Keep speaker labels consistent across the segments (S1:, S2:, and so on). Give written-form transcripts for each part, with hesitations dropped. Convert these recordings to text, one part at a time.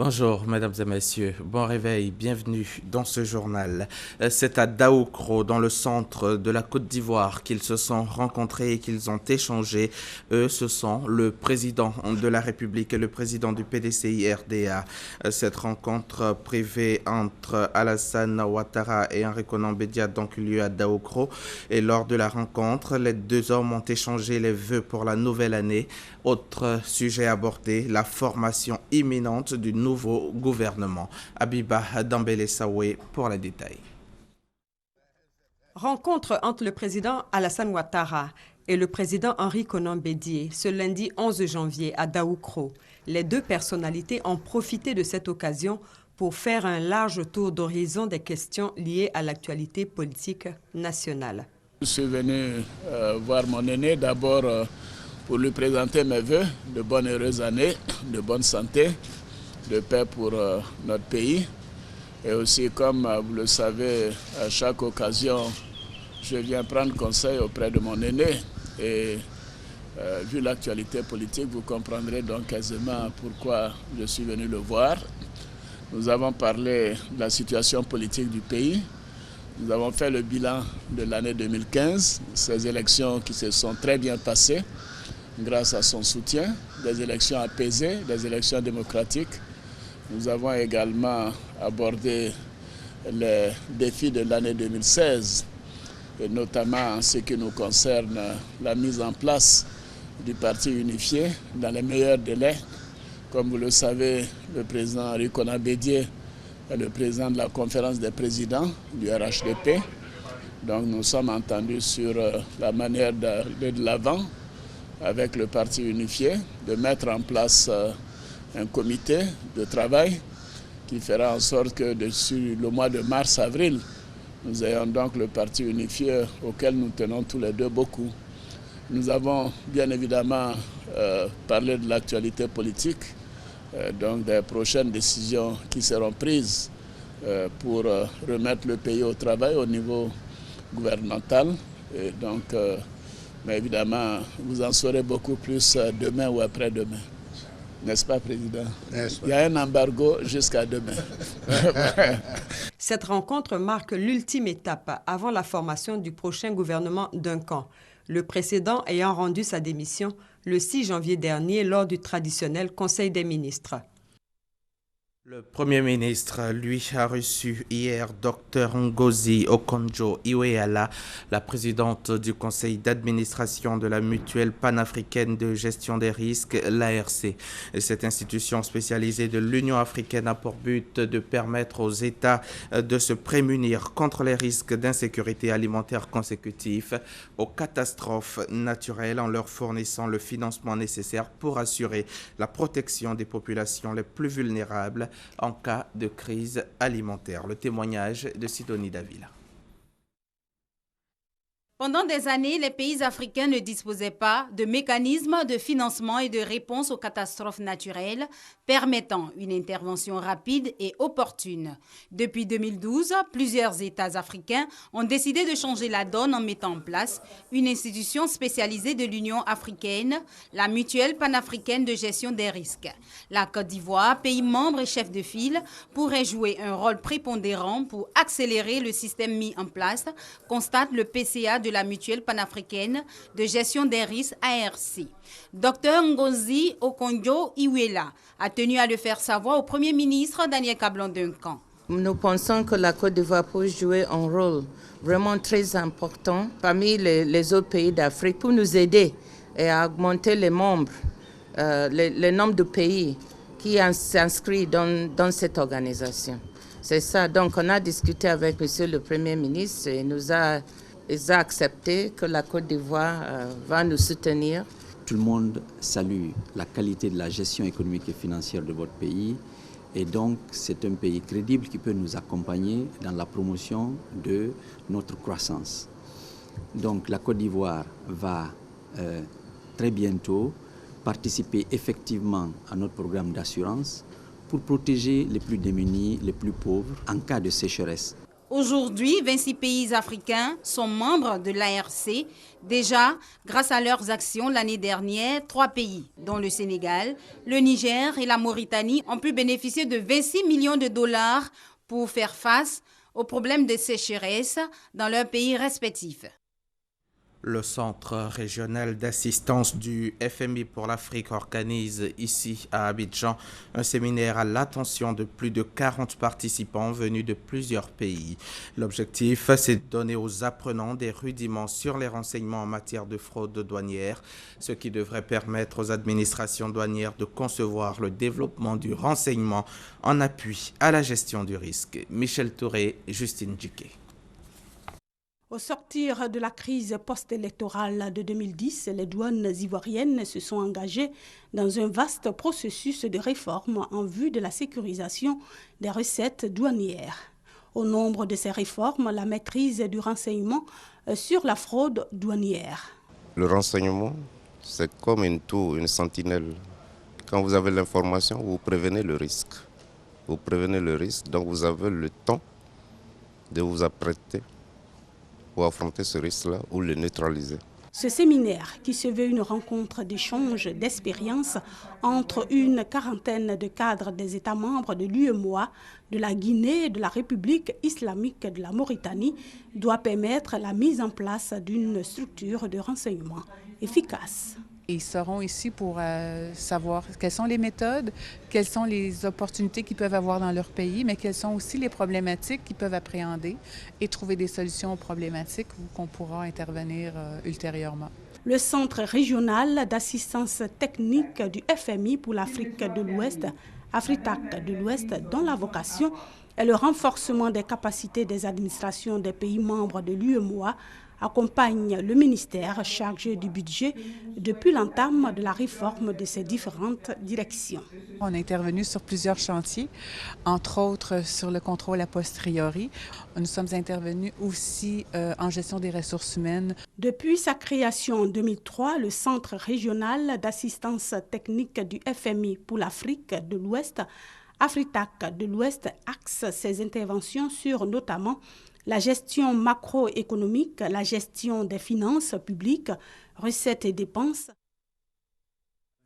S1: Bonjour, mesdames et messieurs. Bon réveil, bienvenue dans ce journal. C'est à Daoukro, dans le centre de la Côte d'Ivoire, qu'ils se sont rencontrés et qu'ils ont échangé. Eux, ce sont le président de la République et le président du PDCI-RDA. Cette rencontre privée entre Alassane Ouattara et Henri Konan Bédié a donc eu lieu à Daoukro. Et lors de la rencontre, les deux hommes ont échangé les vœux pour la nouvelle année. Autre sujet abordé, la formation imminente du nouveau gouvernement. Abiba Dambélé-Saoué pour les détails.
S2: Rencontre entre le président Alassane Ouattara et le président Henri Konan Bédié ce lundi 11 janvier à Daoukro. Les deux personnalités ont profité de cette occasion pour faire un large tour d'horizon des questions liées à l'actualité politique nationale.
S3: Je suis venu voir mon aîné d'abord pour lui présenter mes vœux de bonne heureuse année, de bonne santé, de paix pour notre pays. Et aussi, comme vous le savez, à chaque occasion, je viens prendre conseil auprès de mon aîné. Et vu l'actualité politique, vous comprendrez donc aisément pourquoi je suis venu le voir. Nous avons parlé de la situation politique du pays. Nous avons fait le bilan de l'année 2015, ces élections qui se sont très bien passées grâce à son soutien, des élections apaisées, des élections démocratiques. Nous avons également abordé les défis de l'année 2016, et notamment en ce qui nous concerne la mise en place du parti unifié dans les meilleurs délais. Comme vous le savez, le président Henri Konan Bédié est le président de la conférence des présidents du RHDP. Donc nous sommes entendus sur la manière d'aller de l'avant avec le parti unifié, de mettre en place un comité de travail qui fera en sorte que dessus le mois de mars-avril, nous ayons donc le parti unifié auquel nous tenons tous les deux beaucoup. Nous avons bien évidemment parlé de l'actualité politique, donc des prochaines décisions qui seront prises pour remettre le pays au travail au niveau gouvernemental. Et donc, mais évidemment, vous en saurez beaucoup plus demain ou après-demain. N'est-ce pas, Président? Il y a un embargo jusqu'à demain.
S2: Cette rencontre marque l'ultime étape avant la formation du prochain gouvernement d'un camp, le précédent ayant rendu sa démission le 6 janvier dernier lors du traditionnel Conseil des ministres.
S1: Le Premier ministre, lui, a reçu hier Dr Ngozi Okonjo-Iweala, la présidente du conseil d'administration de la mutuelle panafricaine de gestion des risques, l'ARC. Cette institution spécialisée de l'Union africaine a pour but de permettre aux États de se prémunir contre les risques d'insécurité alimentaire consécutifs aux catastrophes naturelles en leur fournissant le financement nécessaire pour assurer la protection des populations les plus vulnérables en cas de crise alimentaire. Le témoignage de Sidonie Davila.
S4: Pendant des années, les pays africains ne disposaient pas de mécanismes de financement et de réponse aux catastrophes naturelles permettant une intervention rapide et opportune. Depuis 2012, plusieurs États africains ont décidé de changer la donne en mettant en place une institution spécialisée de l'Union africaine, la mutuelle panafricaine de gestion des risques. La Côte d'Ivoire, pays membre et chef de file, pourrait jouer un rôle prépondérant pour accélérer le système mis en place, constate le PCA de la mutuelle panafricaine de gestion des risques ARC. Dr Ngozi Okonjo-Iweala a tenu à le faire savoir au Premier ministre Daniel Kablan-Duncan.
S5: Nous pensons que la Côte d'Ivoire peut jouer un rôle vraiment très important parmi les autres pays d'Afrique pour nous aider et à augmenter les membres, le nombre de pays qui s'inscrivent dans cette organisation. C'est ça. Donc on a discuté avec Monsieur le Premier ministre et ils ont accepté que la Côte d'Ivoire va nous soutenir.
S6: Tout le monde salue la qualité de la gestion économique et financière de votre pays et donc c'est un pays crédible qui peut nous accompagner dans la promotion de notre croissance. Donc la Côte d'Ivoire va très bientôt participer effectivement à notre programme d'assurance pour protéger les plus démunis, les plus pauvres en cas de sécheresse.
S4: Aujourd'hui, 26 pays africains sont membres de l'ARC. Déjà, grâce à leurs actions l'année dernière, 3 pays, dont le Sénégal, le Niger et la Mauritanie, ont pu bénéficier de 26 millions de dollars pour faire face aux problèmes de sécheresse dans leurs pays respectifs.
S1: Le Centre régional d'assistance du FMI pour l'Afrique organise ici à Abidjan un séminaire à l'attention de plus de 40 participants venus de plusieurs pays. L'objectif, c'est de donner aux apprenants des rudiments sur les renseignements en matière de fraude douanière, ce qui devrait permettre aux administrations douanières de concevoir le développement du renseignement en appui à la gestion du risque. Michel Touré, Justine Djiké.
S7: Au sortir de la crise post-électorale de 2010, les douanes ivoiriennes se sont engagées dans un vaste processus de réforme en vue de la sécurisation des recettes douanières. Au nombre de ces réformes, la maîtrise du renseignement sur la fraude douanière.
S8: Le renseignement, c'est comme une tour, une sentinelle. Quand vous avez l'information, vous prévenez le risque. Vous prévenez le risque, donc vous avez le temps de vous apprêter pour affronter ce risque-là ou le neutraliser.
S7: Ce séminaire, qui se veut une rencontre d'échange d'expériences entre une quarantaine de cadres des États membres de l'UEMOA, de la Guinée et de la République islamique de la Mauritanie, doit permettre la mise en place d'une structure de renseignement efficace.
S9: Ils seront ici pour savoir quelles sont les méthodes, quelles sont les opportunités qu'ils peuvent avoir dans leur pays, mais quelles sont aussi les problématiques qu'ils peuvent appréhender et trouver des solutions aux problématiques où qu'on pourra intervenir ultérieurement.
S7: Le Centre régional d'assistance technique du FMI pour l'Afrique de l'Ouest, Afritac de l'Ouest, dont la vocation est le renforcement des capacités des administrations des pays membres de l'UEMOA, accompagne le ministère chargé du budget depuis l'entame de la réforme de ces différentes directions.
S9: On est intervenu sur plusieurs chantiers, entre autres sur le contrôle a posteriori. Nous sommes intervenus aussi en gestion des ressources humaines.
S7: Depuis sa création en 2003, le Centre régional d'assistance technique du FMI pour l'Afrique de l'Ouest, Afritac de l'Ouest, axe ses interventions sur notamment la gestion macroéconomique, la gestion des finances publiques, recettes et dépenses.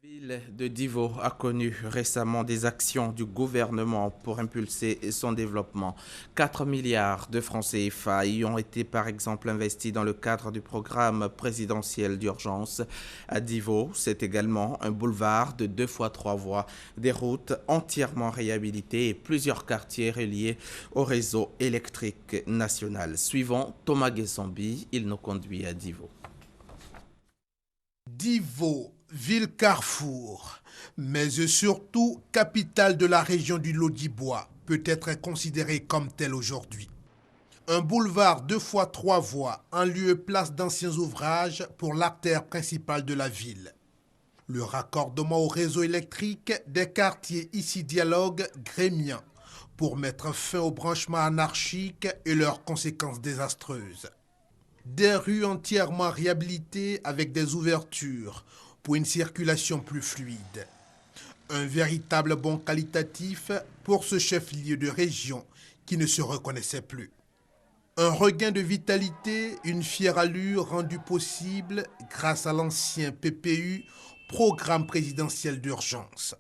S1: La ville de Divo a connu récemment des actions du gouvernement pour impulser son développement. 4 milliards de francs CFA y ont été par exemple investis dans le cadre du programme présidentiel d'urgence. À Divo, c'est également un boulevard de 2 fois 3 voies, des routes entièrement réhabilitées et plusieurs quartiers reliés au réseau électrique national. Suivant Thomas Guessambi, il nous conduit à Divo.
S10: Divo, ville carrefour, mais surtout capitale de la région du Lodibois, peut être considérée comme telle aujourd'hui. Un boulevard 2 fois 3 voies en lieu et place d'anciens ouvrages pour l'artère principale de la ville. Le raccordement au réseau électrique des quartiers ici dialoguent grémiens pour mettre fin aux branchements anarchiques et leurs conséquences désastreuses. Des rues entièrement réhabilitées avec des ouvertures pour une circulation plus fluide. Un véritable bond qualitatif pour ce chef-lieu de région qui ne se reconnaissait plus. Un regain de vitalité, une fière allure rendue possible grâce à l'ancien PPU, Programme présidentiel d'urgence.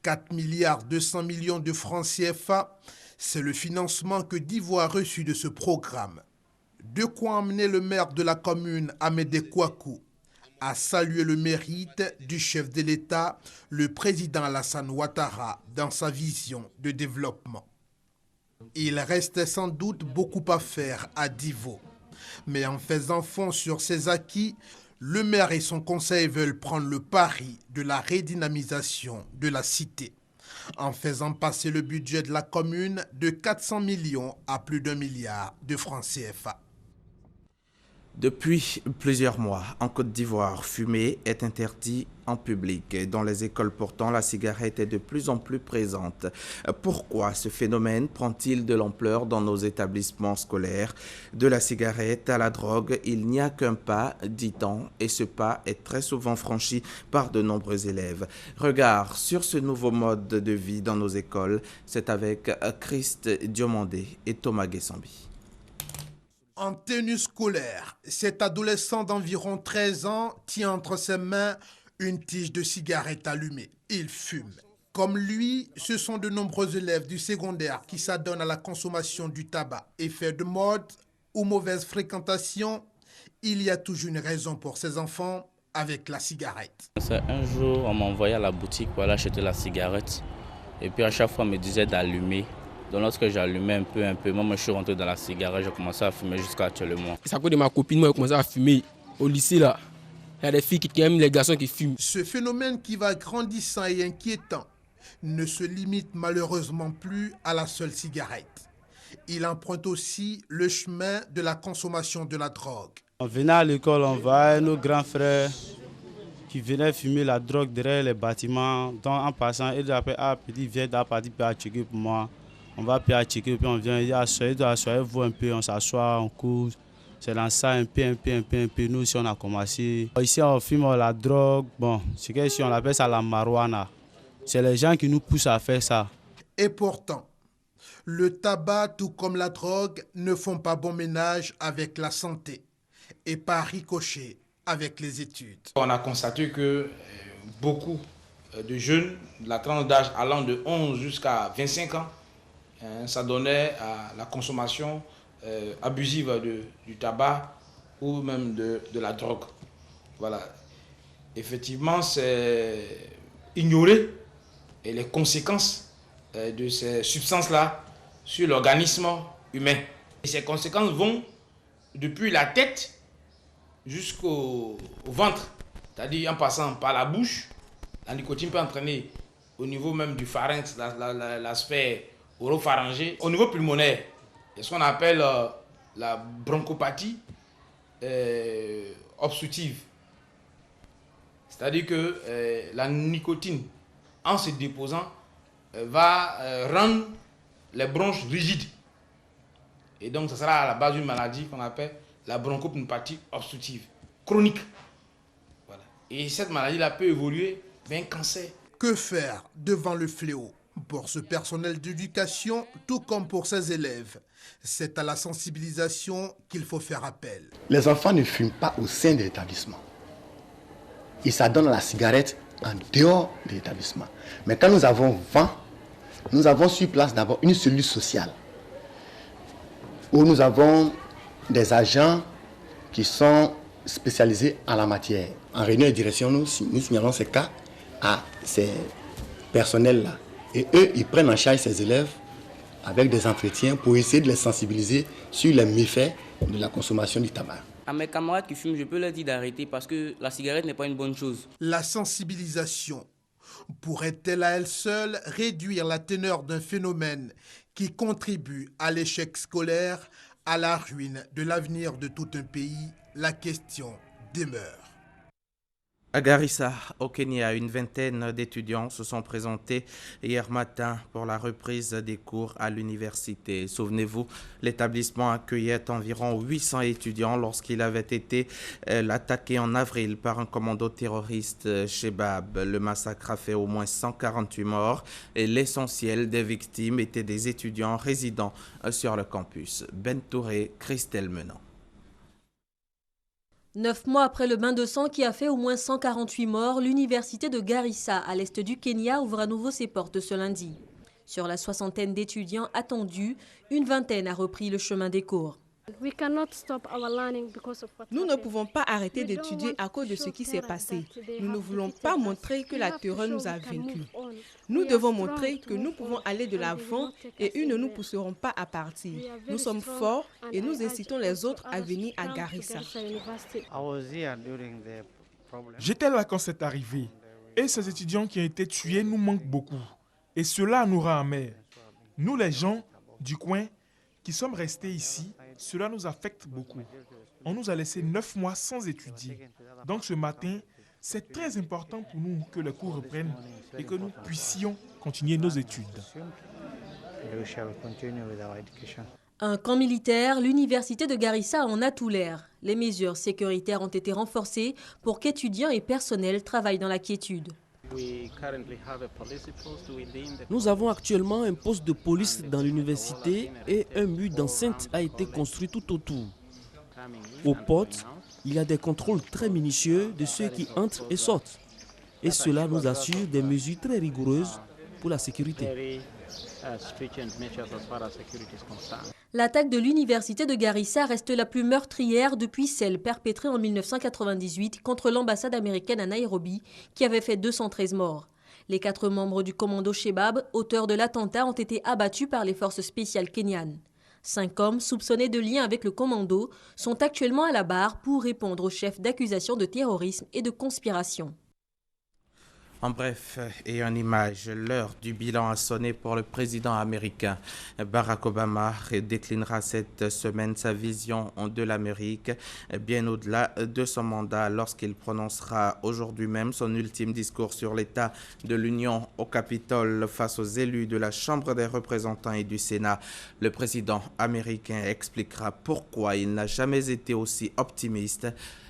S10: 4 milliards 200 millions de francs CFA, c'est le financement que Divo a reçu de ce programme. De quoi emmener le maire de la commune, Amédée Kouakou, à saluer le mérite du chef de l'État, le président Alassane Ouattara, dans sa vision de développement. Il reste sans doute beaucoup à faire à Divo, mais en faisant fond sur ses acquis, le maire et son conseil veulent prendre le pari de la redynamisation de la cité, en faisant passer le budget de la commune de 400 millions à plus d'1 milliard de francs CFA.
S1: Depuis plusieurs mois, en Côte d'Ivoire, fumer est interdit en public. Dans les écoles pourtant, la cigarette est de plus en plus présente. Pourquoi ce phénomène prend-il de l'ampleur dans nos établissements scolaires? De la cigarette à la drogue, il n'y a qu'un pas, dit-on, et ce pas est très souvent franchi par de nombreux élèves. Regard sur ce nouveau mode de vie dans nos écoles, c'est avec Christ Diomandé et Thomas Guessambi.
S10: En tenue scolaire, cet adolescent d'environ 13 ans tient entre ses mains une tige de cigarette allumée. Il fume. Comme lui, ce sont de nombreux élèves du secondaire qui s'adonnent à la consommation du tabac. Effet de mode ou mauvaise fréquentation, il y a toujours une raison pour ces enfants avec la cigarette.
S11: Un jour, on m'a envoyé à la boutique pour aller acheter la cigarette. Et puis à chaque fois, on me disait d'allumer. Donc lorsque j'allumais un peu, moi je suis rentré dans la cigarette, j'ai commencé à fumer jusqu'à actuellement.
S12: C'est à cause de ma copine, moi j'ai commencé à fumer au lycée là. Il y a des filles qui aiment les garçons qui fument.
S10: Ce phénomène qui va grandissant et inquiétant ne se limite malheureusement plus à la seule cigarette. Il emprunte aussi le chemin de la consommation de la drogue.
S13: On venait à l'école, on voyait nos grands frères qui venaient fumer la drogue derrière les bâtiments. Donc en passant, ils appelaient petit viens d'à partir pour checker pour moi. On va puis checker, puis on vient, il dit asseyez-vous un peu, on s'assoit, on cause. C'est dans ça un peu. Nous aussi on a commencé. Ici on fume la drogue, bon, c'est que ici on appelle ça la marijuana. C'est les gens qui nous poussent à faire ça.
S10: Et pourtant, le tabac, tout comme la drogue, ne font pas bon ménage avec la santé et pas ricochet avec les études.
S14: On a constaté que beaucoup de jeunes, de la tranche d'âge allant de 11 jusqu'à 25 ans, ça donnait à la consommation abusive du tabac ou même de la drogue. Voilà. Effectivement, c'est ignorer les conséquences de ces substances-là sur l'organisme humain. Et ces conséquences vont depuis la tête jusqu'au ventre, c'est-à-dire en passant par la bouche. La nicotine peut entraîner au niveau même du pharynx, la sphère oropharyngée. Au niveau pulmonaire, c'est ce qu'on appelle la bronchopathie obstructive. C'est-à-dire que la nicotine, en se déposant, va rendre les bronches rigides. Et donc, ça sera à la base d'une maladie qu'on appelle la bronchopneumopathie obstructive chronique. Voilà. Et cette maladie-là peut évoluer vers un cancer.
S10: Que faire devant le fléau? Pour ce personnel d'éducation, tout comme pour ses élèves, c'est à la sensibilisation qu'il faut faire appel.
S15: Les enfants ne fument pas au sein de l'établissement. Ils s'adonnent à la cigarette en dehors de l'établissement. Mais quand nous avons vent, nous avons sur place d'abord une cellule sociale où nous avons des agents qui sont spécialisés en la matière. En réunion de direction, nous signalons ces cas à ces personnels-là. Et eux, ils prennent en charge ces élèves avec des entretiens pour essayer de les sensibiliser sur les méfaits de la consommation du tabac.
S16: À mes camarades qui fument, je peux leur dire d'arrêter parce que la cigarette n'est pas une bonne chose.
S10: La sensibilisation pourrait-elle à elle seule réduire la teneur d'un phénomène qui contribue à l'échec scolaire, à la ruine de l'avenir de tout un pays? La question demeure.
S1: À Garissa, au Kenya, une vingtaine d'étudiants se sont présentés hier matin pour la reprise des cours à l'université. Souvenez-vous, l'établissement accueillait environ 800 étudiants lorsqu'il avait été attaqué en avril par un commando terroriste Shebab. Le massacre a fait au moins 148 morts et l'essentiel des victimes étaient des étudiants résidant sur le campus. Ben Touré, Christelle Menant.
S17: 9 mois après le bain de sang qui a fait au moins 148 morts, l'université de Garissa, à l'est du Kenya, ouvre à nouveau ses portes ce lundi. Sur la soixantaine d'étudiants attendus, une vingtaine a repris le chemin des cours.
S18: Nous ne pouvons pas arrêter d'étudier à cause de ce qui s'est passé. Nous ne voulons pas montrer que la terreur nous a vaincus. Nous devons montrer que nous pouvons aller de l'avant et ils ne nous pousseront pas à partir. Nous sommes forts et nous incitons les autres à venir à Garissa.
S19: J'étais là quand c'est arrivé. Et ces étudiants qui ont été tués nous manquent beaucoup. Et cela nous rend amers. Nous, les gens du coin qui sommes restés ici, Cela nous affecte beaucoup. On nous a laissé 9 mois sans étudier. Donc ce matin, c'est très important pour nous que les cours reprennent et que nous puissions continuer nos études.
S17: Un camp militaire, l'université de Garissa en a tout l'air. Les mesures sécuritaires ont été renforcées pour qu'étudiants et personnel travaillent dans la quiétude.
S20: Nous avons actuellement un poste de police dans l'université et un mur d'enceinte a été construit tout autour. Aux portes, il y a des contrôles très minutieux de ceux qui entrent et sortent. Et cela nous assure des mesures très rigoureuses pour la sécurité.
S17: L'attaque de l'université de Garissa reste la plus meurtrière depuis celle perpétrée en 1998 contre l'ambassade américaine à Nairobi, qui avait fait 213 morts. Les 4 membres du commando Shebab, auteurs de l'attentat, ont été abattus par les forces spéciales kenyanes. 5 hommes soupçonnés de lien avec le commando sont actuellement à la barre pour répondre au chef d'accusation de terrorisme et de conspiration.
S1: En bref, et en image, l'heure du bilan a sonné pour le président américain. Barack Obama déclinera cette semaine sa vision de l'Amérique, bien au-delà de son mandat, lorsqu'il prononcera aujourd'hui même son ultime discours sur l'état de l'Union au Capitole face aux élus de la Chambre des représentants et du Sénat. Le président américain expliquera pourquoi il n'a jamais été aussi optimiste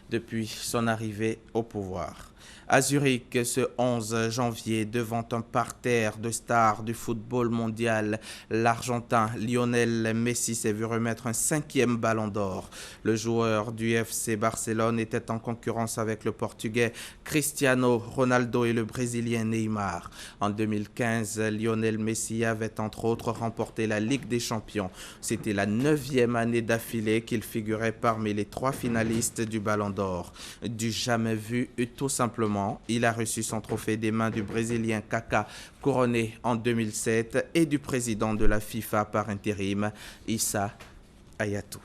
S1: depuis son arrivée au pouvoir. À Zurich, ce 11 janvier, devant un parterre de stars du football mondial, l'Argentin Lionel Messi s'est vu remettre un 5e ballon d'or. Le joueur du FC Barcelone était en concurrence avec le Portugais Cristiano Ronaldo et le Brésilien Neymar. En 2015, Lionel Messi avait entre autres remporté la Ligue des Champions. C'était la 9e année d'affilée qu'il figurait parmi les 3 finalistes du ballon d'or. Du jamais vu, tout simplement. Il a reçu son trophée des mains du Brésilien Kaká, couronné en 2007, et du président de la FIFA par intérim, Issa Hayatou.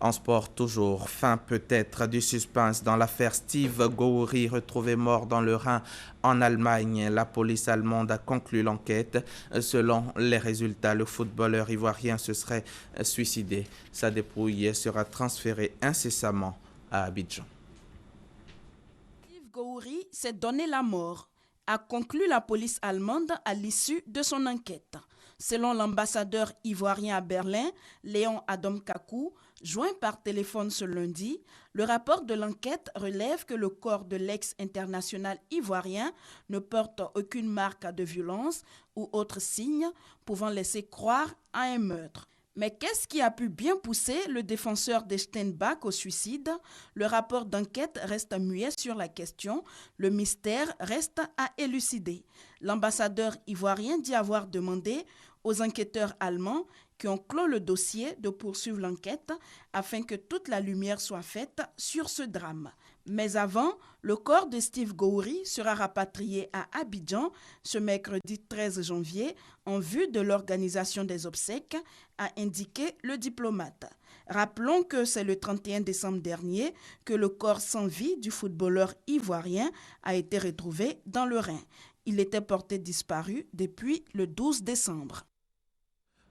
S1: En sport toujours, fin peut-être du suspense dans l'affaire Steve Gowri, retrouvé mort dans le Rhin en Allemagne. La police allemande a conclu l'enquête. Selon les résultats, le footballeur ivoirien se serait suicidé. Sa dépouille sera transférée incessamment à Abidjan.
S21: Gowri s'est donné la mort, a conclu la police allemande à l'issue de son enquête. Selon l'ambassadeur ivoirien à Berlin, Léon Adam Kakou, joint par téléphone ce lundi, le rapport de l'enquête relève que le corps de l'ex-international ivoirien ne porte aucune marque de violence ou autre signe pouvant laisser croire à un meurtre. Mais qu'est-ce qui a pu bien pousser le défenseur des Steinbach au suicide? Le rapport d'enquête reste muet sur la question. Le mystère reste à élucider. L'ambassadeur ivoirien dit avoir demandé aux enquêteurs allemands qui ont clos le dossier de poursuivre l'enquête afin que toute la lumière soit faite sur ce drame. Mais avant, le corps de Steve Gowri sera rapatrié à Abidjan ce mercredi 13 janvier en vue de l'organisation des obsèques, a indiqué le diplomate. Rappelons que c'est le 31 décembre dernier que le corps sans vie du footballeur ivoirien a été retrouvé dans le Rhin. Il était porté disparu depuis le 12 décembre.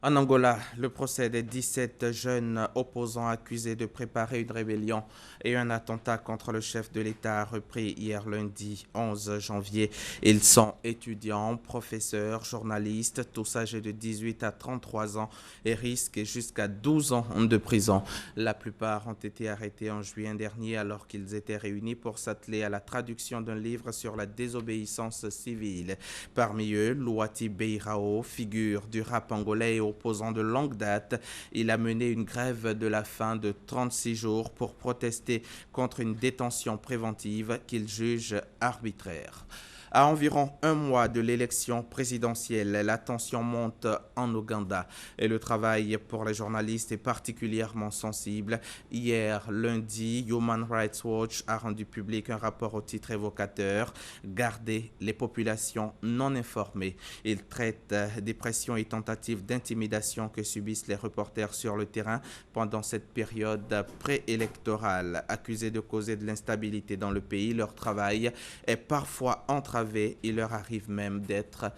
S1: En Angola, le procès des 17 jeunes opposants accusés de préparer une rébellion et un attentat contre le chef de l'État a repris hier lundi 11 janvier. Ils sont étudiants, professeurs, journalistes, tous âgés de 18 à 33 ans et risquent jusqu'à 12 ans de prison. La plupart ont été arrêtés en juillet dernier alors qu'ils étaient réunis pour s'atteler à la traduction d'un livre sur la désobéissance civile. Parmi eux, Louati Beirao, figure du rap angolais et opposant de longue date. Il a mené une grève de la faim de 36 jours pour protester contre une détention préventive qu'il juge arbitraire. À environ un mois de l'élection présidentielle, la tension monte en Ouganda et le travail pour les journalistes est particulièrement sensible. Hier, lundi, Human Rights Watch a rendu public un rapport au titre évocateur « Garder les populations non informées ». Il traite des pressions et tentatives d'intimidation que subissent les reporters sur le terrain pendant cette période préélectorale. Accusés de causer de l'instabilité dans le pays, leur travail est parfois entravé entravés. Il leur arrive même d'être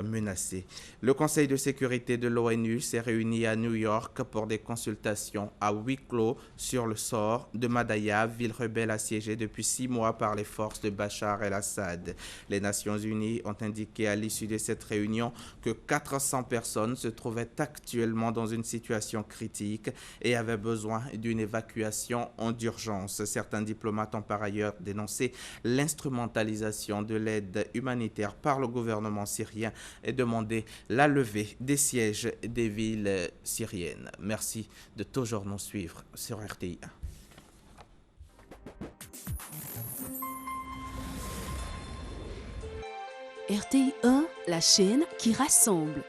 S1: menacés. Le Conseil de sécurité de l'ONU s'est réuni à New York pour des consultations à huis clos sur le sort de Madaya, ville rebelle assiégée depuis 6 mois par les forces de Bachar el-Assad. Les Nations Unies ont indiqué à l'issue de cette réunion que 400 personnes se trouvaient actuellement dans une situation critique et avaient besoin d'une évacuation en urgence. Certains diplomates ont par ailleurs dénoncé l'instrumentalisation de l'aide humanitaire par le gouvernement syrien et demandé la levée des sièges des villes syriennes. Merci de toujours nous suivre sur RTI
S3: 1. RTI 1, la chaîne qui rassemble.